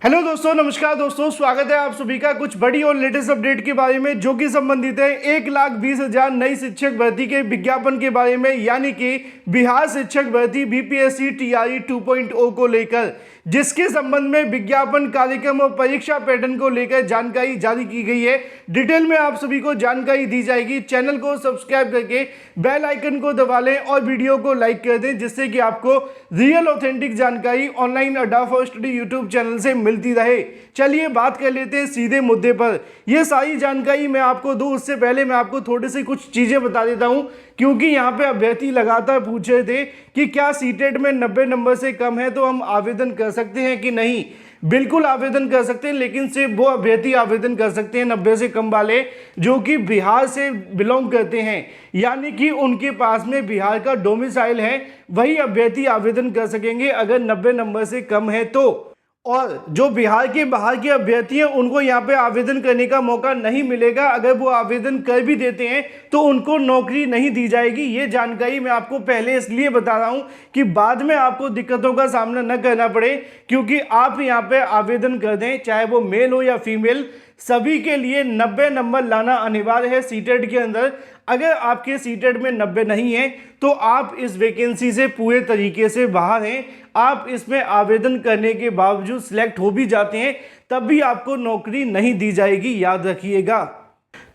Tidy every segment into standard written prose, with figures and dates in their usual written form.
Hello दोस्तों, नमस्कार दोस्तों, स्वागत है आप सभी का कुछ बड़ी और लेटेस्ट अपडेट के बारे में जो कि संबंधित है 1,20,000 नई शिक्षक भर्ती के विज्ञापन के बारे में, यानी कि बिहार शिक्षक भर्ती बीपीएससी टीआरई 2.0 को लेकर, जिसके संबंध में विज्ञापन, कार्यक्रम और परीक्षा पैटर्न को लेकर जानकारी जारी की गई है। डिटेल में आप सभी को जानकारी दी जाएगी। चैनल को सब्सक्राइब करके बेल आइकन को दबा लें और वीडियो को लाइक कर दें, जिससे कि आपको रियल ऑथेंटिक जानकारी ऑनलाइन अड्डा फॉर स्टडी यूट्यूब चैनल से मिलती रहे। चलिए बात कर लेते हैं सीधे मुद्दे पर। यह सारी जानकारी मैं आपको दूं उससे पहले मैं आपको थोड़ी सी कुछ चीजें बता देता हूं, क्योंकि यहाँ पे अभ्यर्थी लगातार पूछ रहे थे कि क्या सीटेट में 90 नंबर से कम है तो हम आवेदन कर सकते हैं कि नहीं। बिल्कुल आवेदन कर सकते हैं, लेकिन सिर्फ वो अभ्यर्थी आवेदन कर सकते हैं 90 से कम वाले जो कि बिहार से बिलोंग करते हैं, यानी कि उनके पास में बिहार का डोमिसाइल है, वही अभ्यर्थी आवेदन कर सकेंगे अगर 90 नंबर से कम है तो। और जो बिहार के बाहर के अभ्यर्थी हैं उनको यहाँ पे आवेदन करने का मौका नहीं मिलेगा। अगर वो आवेदन कर भी देते हैं तो उनको नौकरी नहीं दी जाएगी। ये जानकारी मैं आपको पहले इसलिए बता रहा हूँ कि बाद में आपको दिक्कतों का सामना न करना पड़े, क्योंकि आप यहाँ पे आवेदन कर दें, चाहे वो मेल हो या फीमेल, सभी के लिए 90 नंबर लाना अनिवार्य है सीटेट के अंदर। अगर आपके सीटेट में 90 नहीं है तो आप इस वैकेंसी से पूरे तरीके से बाहर हैं। आप इसमें आवेदन करने के बावजूद सिलेक्ट हो भी जाते हैं तब भी आपको नौकरी नहीं दी जाएगी, याद रखिएगा।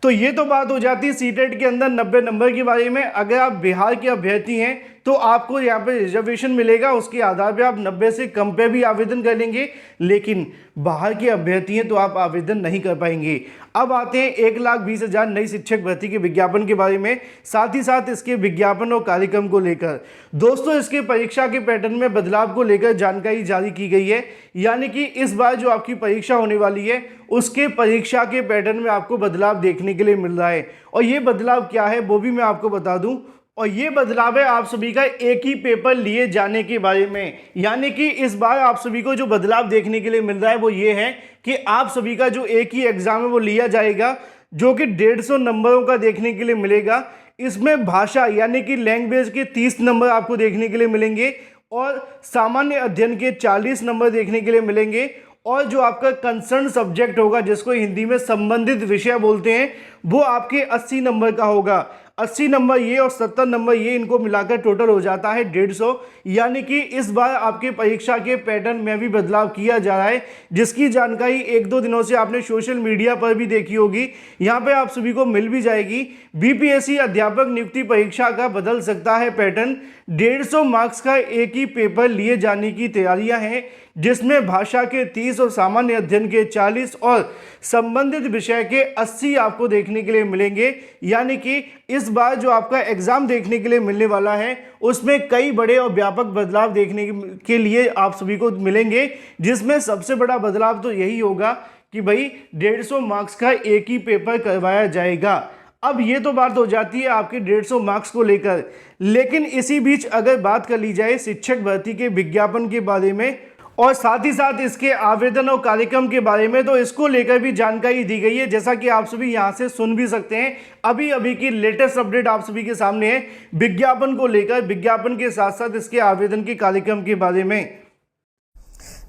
तो ये तो बात हो जाती है सीटेट के अंदर 90 नंबर के बारे में। अगर आप बिहार के अभ्यर्थी हैं तो आपको यहाँ पे रिजर्वेशन मिलेगा, उसके आधार पे आप 90 से कम पे भी आवेदन कर लेंगे, लेकिन बाहर के अभ्यर्थी हैं तो आप आवेदन नहीं कर पाएंगे। अब आते हैं 1,20,000 नई शिक्षक भर्ती के विज्ञापन के बारे में, साथ ही साथ इसके विज्ञापन और कार्यक्रम को लेकर। दोस्तों, इसके परीक्षा के पैटर्न में बदलाव को लेकर जानकारी जारी की गई है, यानी कि इस बार जो आपकी परीक्षा होने वाली है उसके परीक्षा के पैटर्न में आपको बदलाव देखने के लिए मिल रहा है। और ये बदलाव क्या है वो भी मैं आपको बता दूं। और ये बदलाव है आप सभी का एक ही पेपर लिए जाने के बारे में, यानी कि इस बार आप सभी को जो बदलाव देखने के लिए मिल रहा है वो ये है कि आप सभी का जो एक ही एग्जाम है वो लिया जाएगा, जो कि 150 नंबरों का देखने के लिए मिलेगा। इसमें भाषा यानी कि लैंग्वेज के 30 नंबर आपको देखने के लिए मिलेंगे और सामान्य अध्ययन के 40 नंबर देखने के लिए मिलेंगे। और जो आपका कंसर्न सब्जेक्ट होगा, जिसको हिंदी में संबंधित विषय बोलते हैं, वो आपके 80 नंबर का होगा। 80 नंबर ये और 70 नंबर ये, इनको मिलाकर टोटल हो जाता है 150। यानी कि इस बार आपके परीक्षा के पैटर्न में भी बदलाव किया जा रहा है, जिसकी जानकारी 1-2 दिनों से आपने सोशल मीडिया पर भी देखी होगी। यहाँ पे आप सभी को मिल भी जाएगी। बीपीएससी अध्यापक नियुक्ति परीक्षा का बदल सकता है पैटर्न। 150 मार्क्स का एक ही पेपर लिए जाने की तैयारियां हैं, जिसमें भाषा के 30 और सामान्य अध्ययन के 40 और संबंधित विषय के 80 आपको देखने के लिए मिलेंगे। यानी कि इस बार जो आपका एग्जाम देखने के लिए मिलने वाला है उसमें कई बड़े और व्यापक बदलाव देखने के लिए आप सभी को मिलेंगे, जिसमें सबसे बड़ा बदलाव तो यही होगा कि भाई 150 मार्क्स का एक ही पेपर करवाया जाएगा। अब ये तो बात हो जाती है आपके 150 मार्क्स को लेकर, लेकिन इसी बीच अगर बात कर ली जाए शिक्षक भर्ती के विज्ञापन के बारे में और साथ ही साथ इसके आवेदन और कार्यक्रम के बारे में, तो इसको लेकर भी जानकारी दी गई है, जैसा कि आप सभी यहां से सुन भी सकते हैं। अभी अभी की लेटेस्ट अपडेट आप सभी के सामने है विज्ञापन को लेकर, विज्ञापन के साथ साथ इसके आवेदन के कार्यक्रम के बारे में।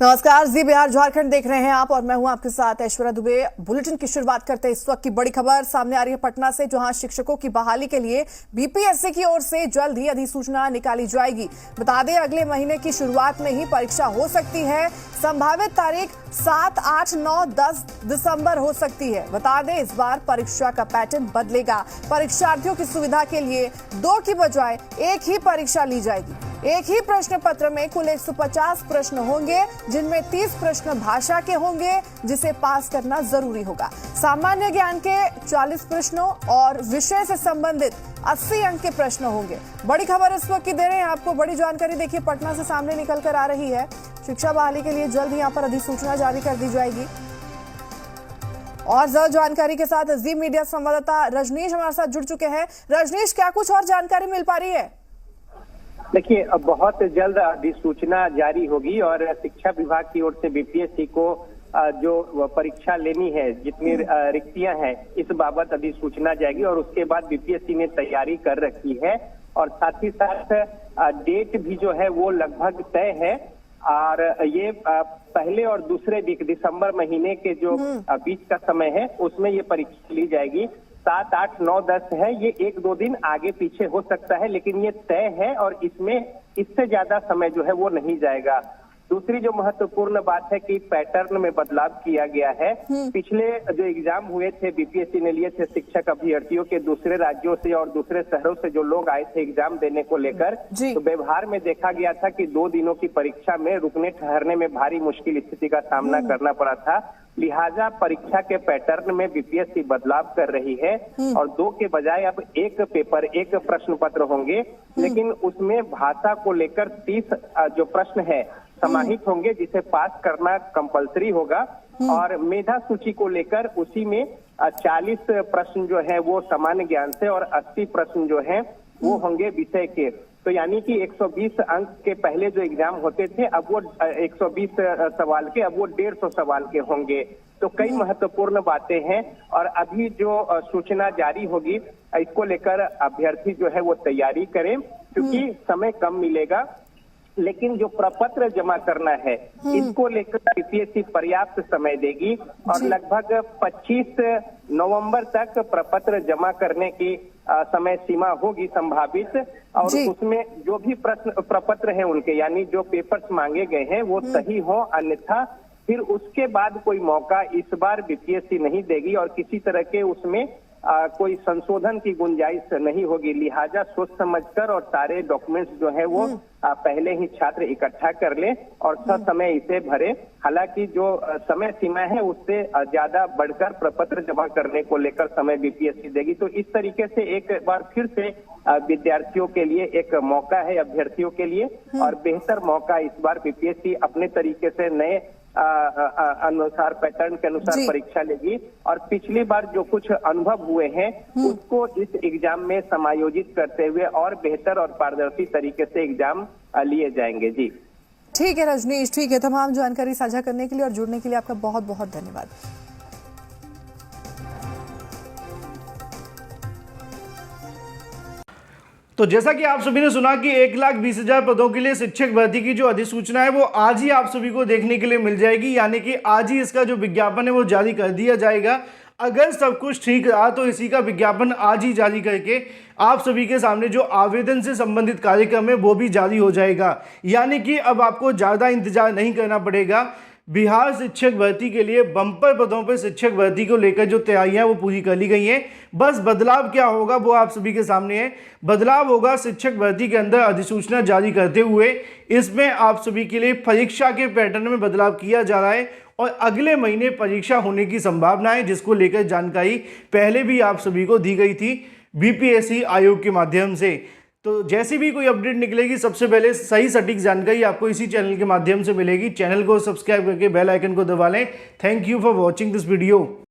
नमस्कार, जी बिहार झारखंड देख रहे हैं आप और मैं हूं आपके साथ ऐश्वर्या दुबे। बुलेटिन की शुरुआत करते हैं इस वक्त की बड़ी खबर सामने आ रही है पटना से, जहां शिक्षकों की बहाली के लिए बीपीएससी की ओर से जल्द ही अधिसूचना निकाली जाएगी। बता दें, अगले महीने की शुरुआत में ही परीक्षा हो सकती है। संभावित तारीख 7, 8, 9, 10 दिसंबर हो सकती है। बता दें, इस बार परीक्षा का पैटर्न बदलेगा। परीक्षार्थियों की सुविधा के लिए 2 की बजाय 1 ही परीक्षा ली जाएगी। एक ही प्रश्न पत्र में कुल 150 प्रश्न होंगे, जिनमें 30 प्रश्न भाषा के होंगे, जिसे पास करना जरूरी होगा। सामान्य ज्ञान के 40 प्रश्नों और विषय से संबंधित 80 अंक के प्रश्न होंगे। बड़ी खबर इस वक्त की दे रहे हैं आपको, बड़ी जानकारी देखिए पटना से सामने निकल कर आ रही है। शिक्षा बहाली के लिए जल्द ही यहाँ पर अधिसूचना जारी कर दी जाएगी। और ज्यादा जानकारी के साथ जी मीडिया संवाददाता रजनीश हमारे साथ जुड़ चुके हैं। रजनीश, क्या कुछ और जानकारी मिल पा रही है? देखिए, अब बहुत जल्द अधिसूचना जारी होगी और शिक्षा विभाग की ओर से बीपीएससी को जो परीक्षा लेनी है, जितनी रिक्तियां हैं, इस बाबत अधिसूचना जाएगी और उसके बाद बीपीएससी ने तैयारी कर रखी है और साथ ही साथ डेट भी जो है वो लगभग तय है। और ये पहले और दूसरे वीक दिसंबर महीने के जो बीच का समय है उसमें ये परीक्षा ली जाएगी। 7, 8, 9, 10 है, ये 1-2 दिन आगे पीछे हो सकता है, लेकिन ये तय है और इसमें इससे ज्यादा समय जो है वो नहीं जाएगा। दूसरी जो महत्वपूर्ण बात है कि पैटर्न में बदलाव किया गया है। पिछले जो एग्जाम हुए थे बीपीएससी ने लिए थे शिक्षक अभ्यर्थियों के दूसरे राज्यों से और दूसरे शहरों से जो लोग आए थे एग्जाम देने को लेकर, तो व्यवहार में देखा गया था कि 2 दिनों की परीक्षा में रुकने ठहरने में भारी मुश्किल स्थिति का सामना करना पड़ा था। लिहाजा परीक्षा के पैटर्न में बीपीएससी बदलाव कर रही है और 2 के बजाय अब 1 पेपर 1 प्रश्न पत्र होंगे, लेकिन उसमें भाषा को लेकर 30 जो प्रश्न है समाहित होंगे जिसे पास करना कंपलसरी होगा और मेधा सूची को लेकर उसी में 40 प्रश्न जो है वो सामान्य ज्ञान से और 80 प्रश्न जो है वो होंगे विषय के। तो यानी कि 120 अंक के पहले जो एग्जाम होते थे अब वो 120 सवाल के अब वो 150 सवाल के होंगे। तो कई महत्वपूर्ण बातें हैं और अभी जो सूचना जारी होगी इसको लेकर अभ्यर्थी जो है वो तैयारी करें क्योंकि समय कम मिलेगा। लेकिन जो प्रपत्र जमा करना है इसको लेकर बीपीएससी पर्याप्त समय देगी और लगभग 25 नवंबर तक प्रपत्र जमा करने की समय सीमा होगी संभावित। और उसमें जो भी प्रश्न प्रपत्र हैं उनके यानी जो पेपर्स मांगे गए हैं वो सही हो, अन्यथा फिर उसके बाद कोई मौका इस बार बीपीएससी नहीं देगी और किसी तरह के उसमें कोई संशोधन की गुंजाइश नहीं होगी। लिहाजा सोच समझकर और सारे डॉक्यूमेंट्स जो है वो पहले ही छात्र इकट्ठा कर ले और समय इसे भरे। हालांकि जो समय सीमा है उससे ज्यादा बढ़कर प्रपत्र जमा करने को लेकर समय बीपीएससी देगी। तो इस तरीके से एक बार फिर से विद्यार्थियों के लिए एक मौका है, अभ्यर्थियों के लिए, और बेहतर मौका इस बार बीपीएससी अपने तरीके से नए अनुसार पैटर्न के अनुसार परीक्षा लेगी और पिछली बार जो कुछ अनुभव हुए हैं उसको इस एग्जाम में समायोजित करते हुए और बेहतर और पारदर्शी तरीके से एग्जाम लिए जाएंगे। जी ठीक है रजनीश, ठीक है। तमाम जानकारी साझा करने के लिए और जुड़ने के लिए आपका बहुत बहुत धन्यवाद। तो जैसा कि आप सभी ने सुना कि 1,20,000 पदों के लिए शिक्षक भर्ती की जो अधिसूचना है वो आज ही आप सभी को देखने के लिए मिल जाएगी, यानी कि आज ही इसका जो विज्ञापन है वो जारी कर दिया जाएगा। अगर सब कुछ ठीक रहा तो इसी का विज्ञापन आज ही जारी करके आप सभी के सामने जो आवेदन से संबंधित कार्यक्रम है वो भी जारी हो जाएगा, यानी कि अब आपको ज़्यादा इंतजार नहीं करना पड़ेगा। बिहार शिक्षक भर्ती के लिए बम्पर पदों पर शिक्षक भर्ती को लेकर जो तैयारियां वो पूरी कर ली गई हैं। बस बदलाव क्या होगा वो आप सभी के सामने है। बदलाव होगा शिक्षक भर्ती के अंदर अधिसूचना जारी करते हुए इसमें आप सभी के लिए परीक्षा के पैटर्न में बदलाव किया जा रहा है और अगले महीने परीक्षा होने की संभावना है, जिसको लेकर जानकारी पहले भी आप सभी को दी गई थी बीपीएससी आयोग के माध्यम से। तो जैसी भी कोई अपडेट निकलेगी सबसे पहले सही सटीक जानकारी आपको इसी चैनल के माध्यम से मिलेगी। चैनल को सब्सक्राइब करके बेल आइकन को दबा लें। Thank you for watching this video.